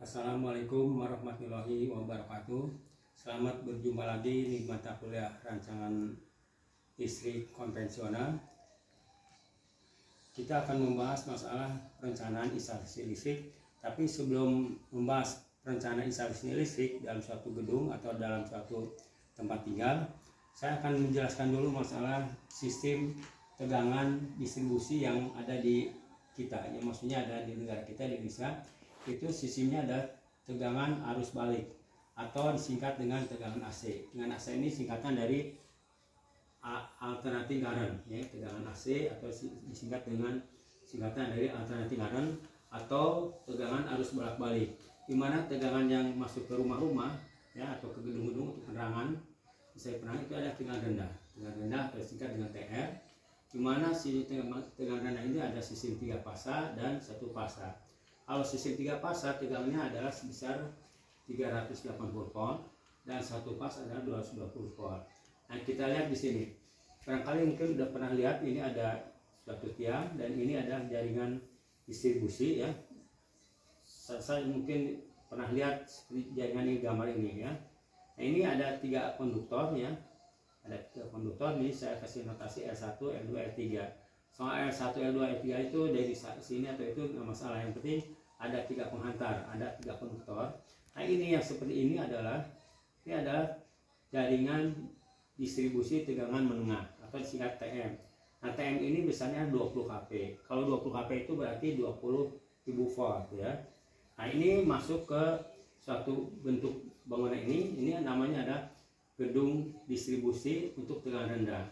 Assalamualaikum warahmatullahi wabarakatuh. Selamat berjumpa lagi di mata kuliah rancangan listrik konvensional. Kita akan membahas masalah perencanaan instalasi listrik. Tapi sebelum membahas perencanaan instalasi listrik dalam suatu gedung atau dalam suatu tempat tinggal, saya akan menjelaskan dulu masalah sistem tegangan distribusi yang ada di kita, ya, maksudnya ada di negara kita di Indonesia. Itu sistemnya ada tegangan arus balik atau disingkat dengan tegangan AC. Tegangan AC ini singkatan dari alternating current, ya, tegangan AC, atau disingkat dengan singkatan dari alternating current atau tegangan arus bolak-balik. Di mana tegangan yang masuk ke rumah-rumah, ya, atau ke gedung-gedung untuk penerangan, misalnya penerangan itu ada tegangan rendah. Tegangan rendah atau disingkat dengan TR. Di mana si tegangan rendah ini ada sistem 3 fasa dan 1 fasa. Kalau sistem 3 fasa tegangannya adalah sebesar 380 volt dan 1 fasa adalah 220 volt. Nah, kita lihat di sini. Barangkali mungkin sudah pernah lihat, ini ada suatu tiang dan ini ada jaringan distribusi, ya. Saya mungkin pernah lihat jaringan ini, gambar ini, ya. Nah, ini ada 3 konduktor, ya. Ada 3 konduktor. Ini saya kasih notasi L1, L2, L3. Soal L1, L2, L3 itu dari sini atau itu nggak masalah. Yang penting ada 3 penghantar, ada 3 konduktor. Nah, ini yang seperti ini adalah jaringan distribusi tegangan menengah atau disingkat TM. Nah, TM ini besarnya 20 kV. Kalau 20 kV itu berarti 20.000 volt, ya. Nah, ini masuk ke suatu bentuk bangunan ini namanya ada gedung distribusi untuk tegangan rendah.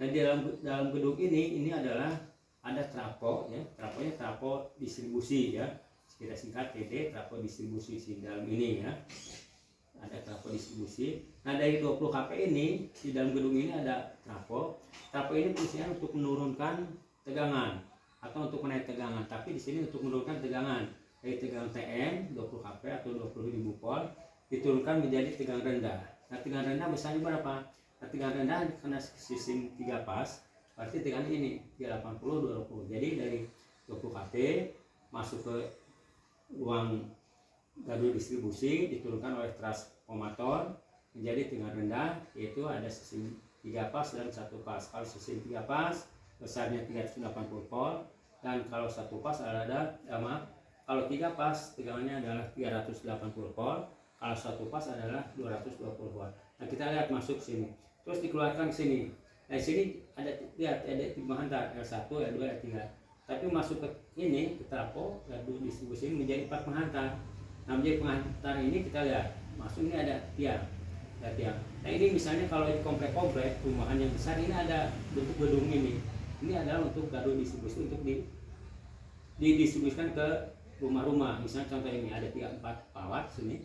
Nah, di dalam gedung ini adalah ada trafo, ya. Trafonya trafo distribusi, ya. Kita singkat TD, trafo distribusi di dalam ini, ya. Ada trafo distribusi. Nah, dari 20 kV ini di dalam gedung ini ada trafo. Trafo ini fungsinya untuk menurunkan tegangan atau untuk menaik tegangan, tapi di sini untuk menurunkan tegangan dari tegangan TM 20 kV atau 20.000 volt diturunkan menjadi tegangan rendah. Nah, tegangan rendah besarnya berapa? Nah, tegangan rendah karena sistem 3 fas, berarti tegangan ini 380 220. Jadi dari 20 kV masuk ke ruang gaduh distribusi diturunkan oleh transformator menjadi tegangan rendah, yaitu ada sistem 3 fas dan 1 fas. Kalau sistem 3 fas besarnya 380 volt dan kalau 1 fas kalau 3 fas tegangannya adalah 380 volt, kalau 1 fas adalah 220 volt. Nah, kita lihat masuk sini. Terus dikeluarkan sini. Nah, sini ada penghantar L1, L2, L3. Tapi masuk ke ini, ke trafo gaduh distribusi ini menjadi 4 penghantar. Nah, menjadi penghantar ini kita lihat masuk ini ada tiang. Nah, ini misalnya kalau di komplek-komplek perumahan yang besar, ini ada bentuk gedung ini. Ini adalah untuk gaduh distribusi untuk didistribusikan ke rumah-rumah. Misalnya contoh ini ada 3-4 kawat sini.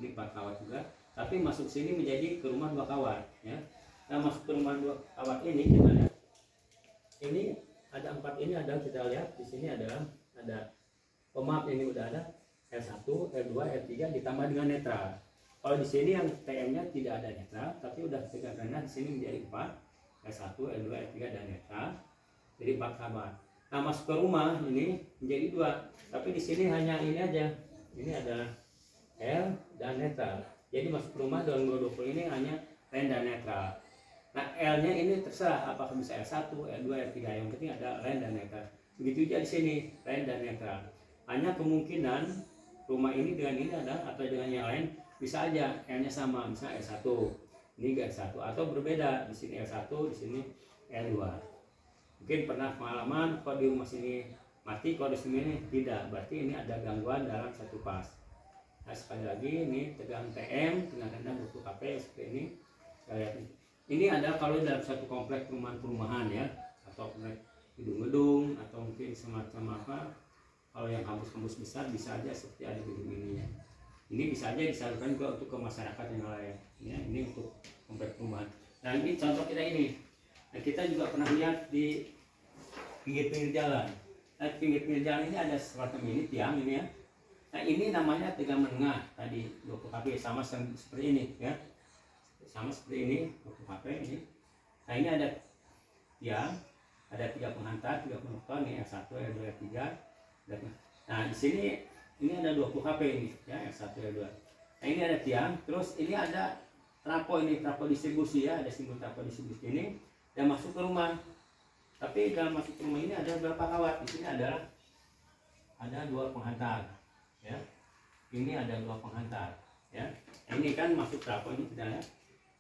Ini 4 kawat juga. Tapi masuk sini menjadi ke rumah 2 kawat, ya. Nah, masuk ke rumah 2 kawat ini kita lihat. Ini ada 4 ini kita lihat di sini ada pemap ini udah ada L1, L2, L3 ditambah dengan netral. Kalau di sini yang TM-nya tidak ada netral, tapi udah tegangan rendah di sini menjadi 4, L1, L2, L3 dan netral. Jadi 4 kawat. Nah, masuk ke rumah ini menjadi 2. Tapi di sini hanya ini aja. Ini adalah L dan netral. Jadi masuk ke rumah dalam 220 ini hanya line dan netral. Nah, L-nya ini terserah apakah bisa L1, L2, L3, yang penting ada line dan netral. Begitu juga di sini, line dan netral. Hanya kemungkinan rumah ini dengan ini atau dengan yang lain bisa aja L-nya sama, misalnya L1. Ini enggak L1 atau berbeda, di sini L1, di sini L2. Mungkin pernah pengalaman kok di rumah sini mati, kok di sini tidak. Berarti ini ada gangguan dalam 1 fas. Nah, sekali lagi ini tegangan TM, tegangan rendah 20 kV seperti ini. Saya lihat ini ada kalau dalam satu komplek perumahan, ya, atau komplek gedung-gedung atau mungkin semacam apa. Kalau yang kampus-kampus besar bisa aja seperti ada gedung ini, ya. Ini bisa aja disalurkan juga untuk ke masyarakat yang lain, ya. Ini untuk komplek perumahan. Nah, ini contoh kita ini. Nah, kita juga pernah lihat di pinggir-pinggir jalan. Nah, pinggir-pinggir jalan ini ada semacam ini tiang ini, ya. Nah, ini namanya tegangan menengah tadi 20 kV, sama seperti ini, ya. Sama seperti ini 20 kV ini. Nah, ini ada tiang, ada 3 penghantar, 3 konduktor, ini L1, L2, L3. Nah, di sini ini ada 20 kp ini ya, L1 L2. Nah ini ada tiang, terus ini ada trapo, ini trapo distribusi ya, ada simbol trapo distribusi ini dan masuk ke rumah. Tapi dalam masuk ke rumah ini ada berapa kawat? Di sini ada 2 penghantar ya. Ini ada 2 penghantar ya. Nah, ini kan masuk trapo ini, kita lihat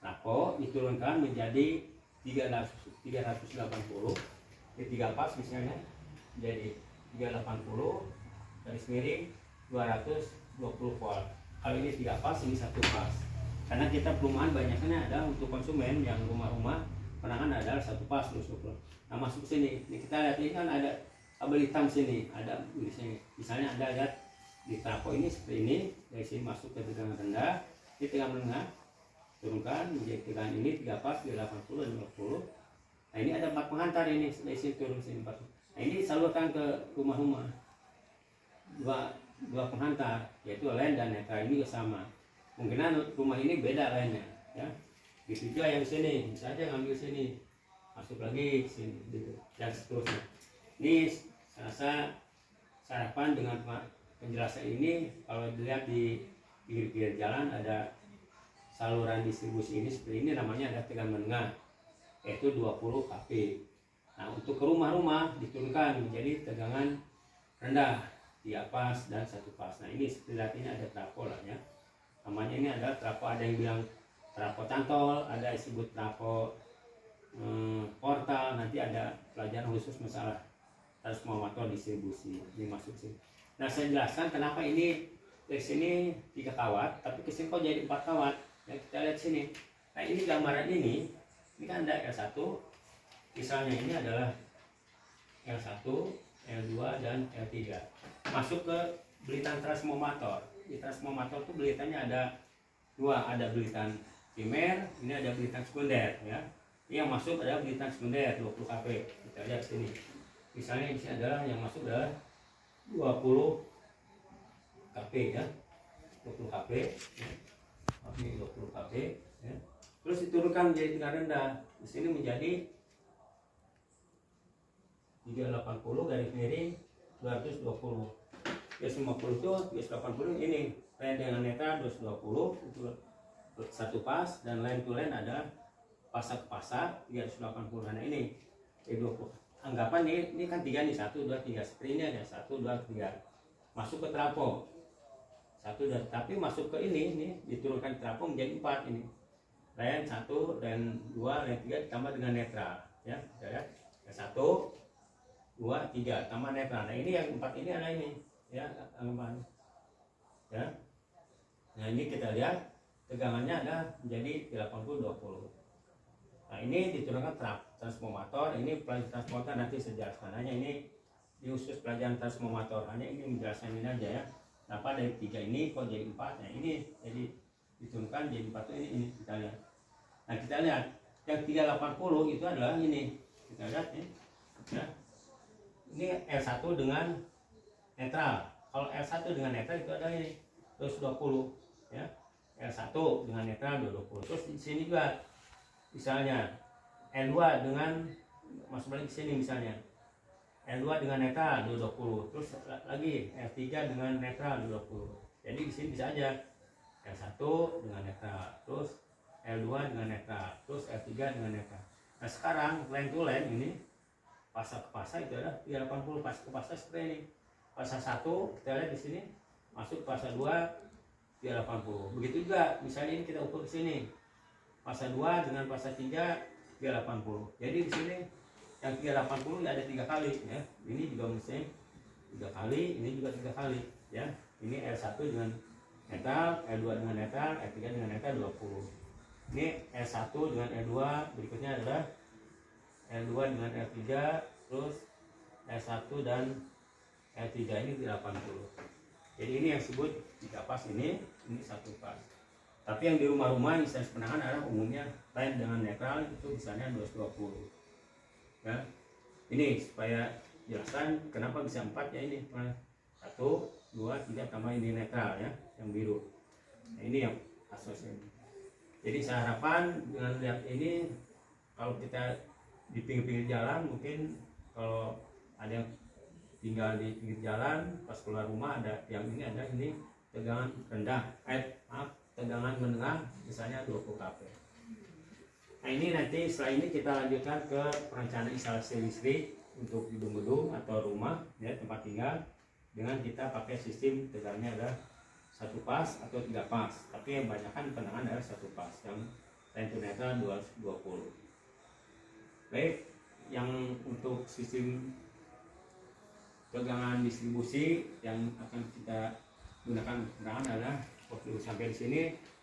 trapo diturunkan menjadi 380 di 3 pas misalnya, jadi 380 garis miring 220 volt. Kalau ini 3 pas, ini 1 pas. Karena kita perumahan banyaknya ada untuk konsumen yang rumah-rumah penangan adalah 1 pas terus. Nah masuk sini, ini kita lihat ini kan ada kabel hitam sini, ada misalnya ada lihat di trapo ini seperti ini, dari sini masuk ke tegangan rendah, di tegangan menengah turunkan menjadi tegangan ini 3 pas 80 dan 20. Nah ini ada 4 penghantar ini, dari sini turun sini 4. Nah ini salurkan ke rumah-rumah, dua penghantar yaitu line dan netral ini sama. Mungkin rumah ini beda lainnya ya. Gitu juga yang sini, bisa aja ngambil sini, masuk lagi sini gitu dan seterusnya. Ini saya rasa sarapan dengan penjelasan ini. Kalau dilihat di pinggir-pinggir jalan ada saluran distribusi ini seperti ini, namanya ada tegangan menengah yaitu 20 kV. Nah untuk ke rumah-rumah diturunkan menjadi tegangan rendah 3 pas dan 1 pas. Nah ini seperti lihat ini ada trapo lah ya, namanya ini ada trapo, ada yang bilang trapo cantol, ada yang disebut trapo portal. Nanti ada pelajaran khusus masalah transformator distribusi ini masuk sini. Nah saya jelaskan kenapa ini dari sini 3 kawat tapi kesini kok jadi 4 kawat ya. Kita lihat sini. Nah ini gambaran ini kan ada L1 misalnya, ini adalah L1, L2 dan L3 masuk ke belitan transformator. Di transformator itu belitannya ada 2, ada belitan primer, ini ada belitan sekunder ya. Ini yang masuk adalah belitan sekunder 20 kV. Kita lihat sini. Misalnya di sini adalah yang masuk adalah 20 kV ya. 20 kV ya. Ini 20 kV ya. Terus diturunkan menjadi tegangan rendah. Di sini menjadi 380 garis miring 220. 350 itu 380 ini line dengan netral 220 itu 1 pas, dan line to line adalah pasar ke pasar 380. Nah ini 20. Anggapan ini kan 3 nih, 1 2 3. Seperti ini ada 1 2 3. Masuk ke trapo. 1 2, tapi masuk ke ini diturunkan trapo menjadi 4 ini. Line 1 dan 2 line 3 ditambah dengan netral ya. Kita lihat 1 2 3 tambah netral. Nah ini yang 4 ini ada ini ya, anggapan ya. Nah ini kita lihat tegangannya ada menjadi 80 20. Nah ini diturunkan transformator. Ini pelajaran transformator nanti sejelaskan, hanya ini di khusus pelajaran transformator, hanya ini menjelaskan ini aja ya. Kenapa dari 3 ini kok jadi 4? Nah ini jadi diturunkan jadi 4 tuh ini kita lihat. Nah kita lihat yang 380 itu adalah ini, kita lihat ya. Ini L1 dengan netral. Kalau L1 dengan netral itu adalah ini 220 ya. L1 dengan netral 220. Terus di sini juga misalnya L2 dengan, masuk lagi ke sini misalnya L2 dengan netral 220. Terus lagi L3 dengan netral 220. Jadi di sini bisa aja L1 dengan netral, terus L2 dengan netral, terus L3 dengan netral. Nah sekarang line to line ini pasar ke pasar itu adalah 380, pasar ke pasar seperti ini. Pasar 1 kita lihat di sini masuk pasar 2 380. Begitu juga misalnya ini kita ukur ke sini. Pasar 2 dengan pasar 3 380. Jadi di sini yang 380 ada 3 kali ya. Ini juga mesti 3 kali, ini juga 3 kali ya. Ini L1 dengan netral, L2 dengan netral, L3 dengan netral 20. Ini L1 dengan L2, berikutnya adalah L2 dengan L3, terus L1 dan L3 ini 80. Jadi ini yang disebut 3 pas, ini 1 pas. Tapi yang di rumah-rumah instansi penahan adalah umumnya line dengan netral itu misalnya 220. Ya. Ini supaya jelaskan kenapa bisa 4 ya ini. 1 2 3 tambah ini netral ya, yang biru. Nah, ini yang asosnya. Jadi saya harapan dengan lihat ini, kalau kita di pinggir-pinggir jalan mungkin kalau ada yang tinggal di pinggir jalan, pas keluar rumah ada yang ini tegangan rendah, tegangan menengah, misalnya 20 kV. Nah ini nanti setelah ini kita lanjutkan ke perencanaan instalasi listrik untuk gedung-gedung atau rumah ya, tempat tinggal, dengan kita pakai sistem tegangannya adalah 1 pas atau 3 pas, tapi yang banyakkan tegangan adalah 1 pas yang tentunya 220. Baik, yang untuk sistem tegangan distribusi yang akan kita gunakan penerangan adalah waktu sampai di sini.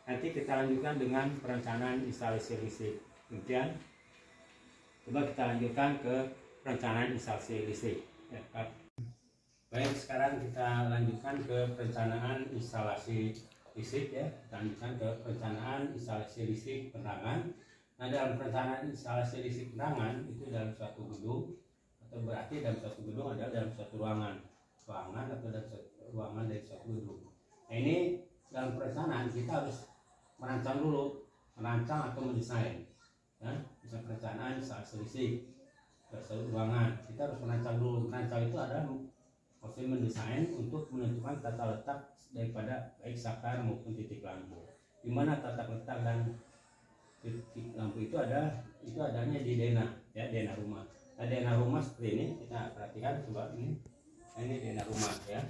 Nanti kita lanjutkan dengan perencanaan instalasi listrik. Kemudian coba kita lanjutkan ke perencanaan instalasi listrik ya, Kak. Baik, sekarang kita lanjutkan ke perencanaan instalasi listrik ya. Kita lanjutkan ke perencanaan instalasi listrik penerangan. Nah, dalam perencanaan instalasi listrik penerangan itu dalam suatu gedung, atau berarti dalam suatu gedung adalah dalam suatu ruangan atau dalam suatu ruangan dari suatu gedung. Nah, ini dalam perencanaan kita harus merancang atau mendesain ya. Bisa perencanaan instalasi listrik suatu ruangan, kita harus merancang dulu. Merancang itu adalah maksudnya mendesain untuk menentukan tata letak daripada baik saklar maupun titik lampu. Di mana tata letak dan titik lampu itu adanya di denah ya, denah rumah. Nah, denah rumah seperti ini, kita perhatikan coba ini. Nah, ini denah rumah ya.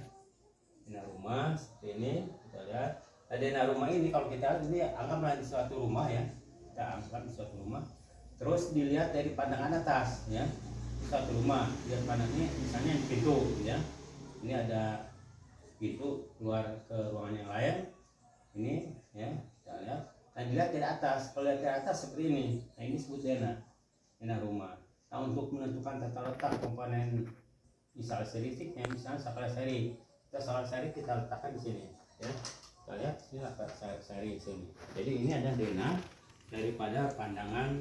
Denah rumah seperti ini, kita lihat. Nah, denah rumah ini kalau kita lihat ini anggaplah di suatu rumah ya. Kita anggap di suatu rumah. Terus dilihat dari pandangan atas ya. Suatu rumah, lihat pandangan ini misalnya pintu ya. Ini ada pintu keluar ke ruangan yang lain. Ini ya, kita lihat. Nah, dilihat dari atas. Kalau lihat dari atas seperti ini. Nah, ini disebut denah rumah. Nah, untuk menentukan tata letak komponen instalasi listriknya, misalnya saklar seri. Saklar seri kita letakkan di sini ya. Kita lihat ini saklar seri di sini. Jadi ini ada denah daripada pandangan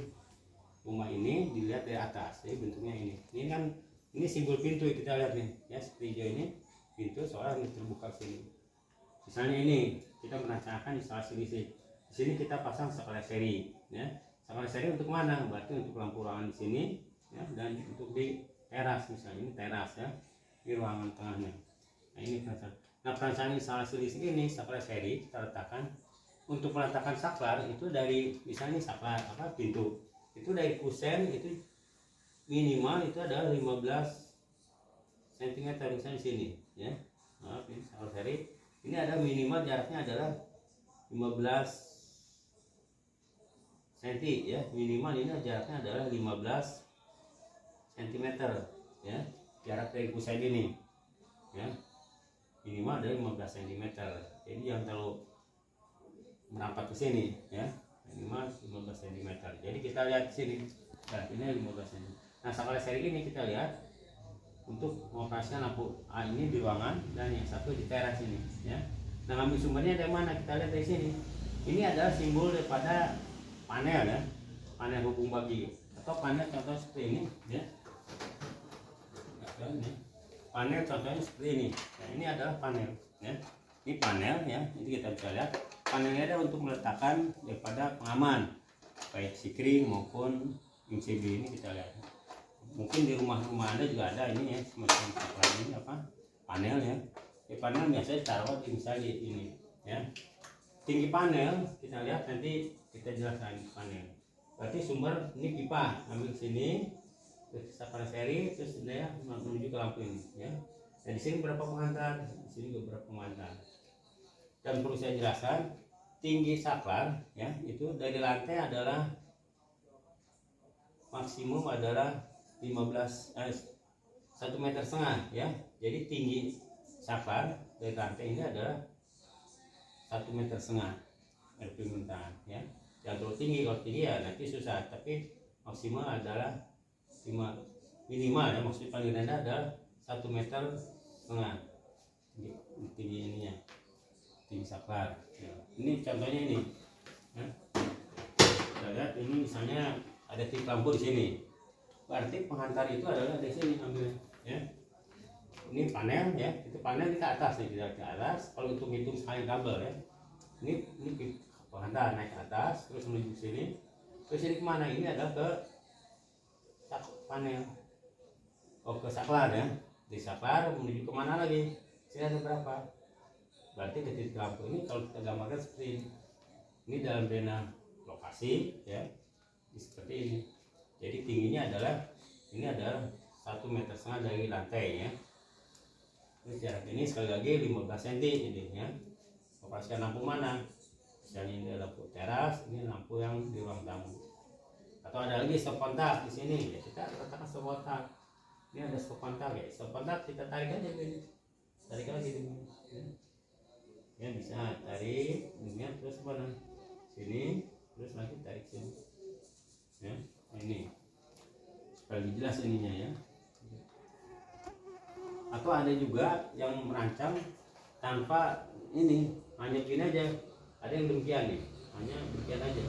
rumah ini dilihat dari atas. Jadi bentuknya ini. Ini kan ini simbol pintu kita lihat nih ya, seperti hijau ini pintu soalnya ini terbuka sini. Misalnya ini kita merencanakan instalasi listrik. Di sini kita pasang saklar seri ya. Saklar seri untuk mana? Berarti untuk lampu ruangan di sini ya, dan untuk di teras, misalnya ini teras ya, di ruangan tengahnya. Nah, ini perencanaan. Nah, perencanaan instalasi listrik ini saklar seri kita letakkan. Untuk meletakkan saklar itu dari misalnya saklar pintu itu dari kusen itu minimal itu adalah 15 cm misalnya di sini ya. Nah, ini saklar seri ini ada minimal jaraknya adalah 15 cm ya, minimal ini jaraknya adalah 15 cm ya, jarak dari kusen ini ya, minimal dari 15 cm. Jadi yang terlalu merapat ke sini ya, minimal 15 cm. Jadi kita lihat di sini, nah ini 15 cm. Nah, saklar seri ini kita lihat untuk mengoperasikan lampu ini di ruangan dan yang satu di teras ini ya. Nah, ngambil sumbernya dari mana? Kita lihat dari sini. Ini adalah simbol daripada panel ya, panel hubung bagi atau panel contoh seperti ini ya. Panel contohnya seperti ini. Nah, ini adalah panel ya. Ini panel ya. Ini kita bisa lihat panelnya ada untuk meletakkan daripada pengaman baik sikring maupun MCB. Ini kita lihat. Mungkin di rumah-rumah Anda juga ada ini ya, semacam saklar ini panel ya. Di panel biasanya taruh di misalnya ini ya. Tinggi panel kita lihat nanti kita jelaskan panel. Berarti sumber ini pipa ambil sini, terus saklar seri, terus ya menuju ke lampu ini ya. Dan di sini berapa pengantar? Di sini beberapa pengantar. Dan perlu saya jelaskan, tinggi saklar ya itu dari lantai adalah maksimum adalah 1,5 meter ya. Jadi tinggi saklar dari lantai ini adalah 1,5 meter dari permukaan ya. Yang terlalu tinggi, kalau tinggi ya nanti susah, tapi maksimal adalah minimal ya, maksudnya paling rendah adalah 1,5 meter tinggi ininya, tinggi saklar ya. Ini contohnya ini ya. Kita lihat ini misalnya ada titik lampu di sini, berarti penghantar itu adalah di sini ambil ya. Ini panel ya, itu panel di atas nih, ke atas. Kalau untuk hitung sekali kabel ya, ini penghantar naik ke atas terus menuju ke sini. Terus ini kemana? Ini adalah ke panel, ke saklar ya. di saklar menuju kemana lagi, sini ada berapa, berarti ke titik lampu ini kalau kita gambarkan seperti ini dalam zona lokasi ya, seperti ini. Jadi tingginya adalah ini adalah 1,5 meter dari lantai ya. Ini jarak ini sekali lagi 15 cm ini ya. Operasikan lampu mana? Misalnya ini lampu teras, ini lampu yang di ruang tamu. Atau ada lagi stop kontak di sini ya, kita letakkan stop kontak. Ini ada stop kontak ya, stop kontak kita tarik aja ini, tarik lagi ini ya, bisa tarik ini terus mana sini, terus lagi tarik sini ya. Ini supaya lebih jelas ininya ya. Atau ada juga yang merancang tanpa ini, hanya gini aja, ada yang demikian nih, hanya demikian aja.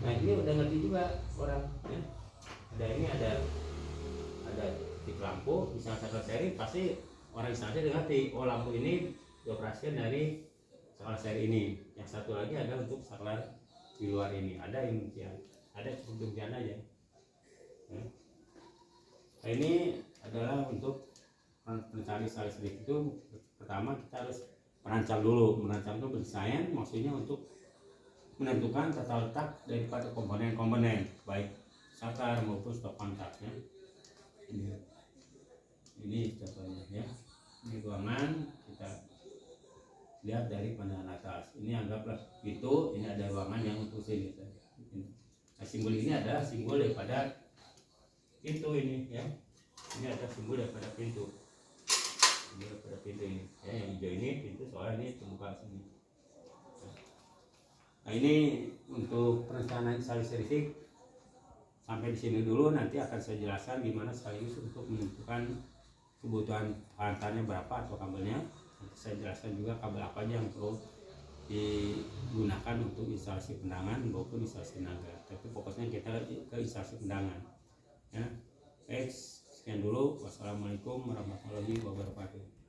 Nah ini udah ngerti juga orang ya. Ada ini ada titik lampu, misalnya saklar seri, pasti orang installasi udah ngerti, oh lampu ini dioperasikan dari saklar seri ini. Yang satu lagi ada untuk saklar di luar ini, ada yang demikian, ada cukup demikian aja ya. Nah ini adalah untuk mencari installasi listrik itu, pertama kita harus merancang dulu. Merancang itu berdesain, maksudnya untuk menentukan tata letak daripada komponen-komponen baik saklar maupun stop kontaknya. Ini contohnya ya. Ini ruangan, kita lihat dari pandangan atas. Ini anggaplah itu, ini ada ruangan yang untuk sini. Nah, simbol ini adalah simbol daripada pintu ini ya. Ini ada simbol daripada pintu. Ini daripada pintu ini. Ya, yang hijau ini pintu, soalnya ini terbuka sini. Nah ini untuk perencanaan installasi listrik sampai di sini dulu. Nanti akan saya jelaskan gimana sekaligus untuk menentukan kebutuhan antaranya berapa atau kabelnya. Nanti saya jelaskan juga kabel apa aja yang perlu digunakan untuk instalasi pendangan maupun instalasi tenaga. Tapi pokoknya kita ke instalasi pendangan. Ya, sekian dulu. Wassalamualaikum warahmatullahi wabarakatuh.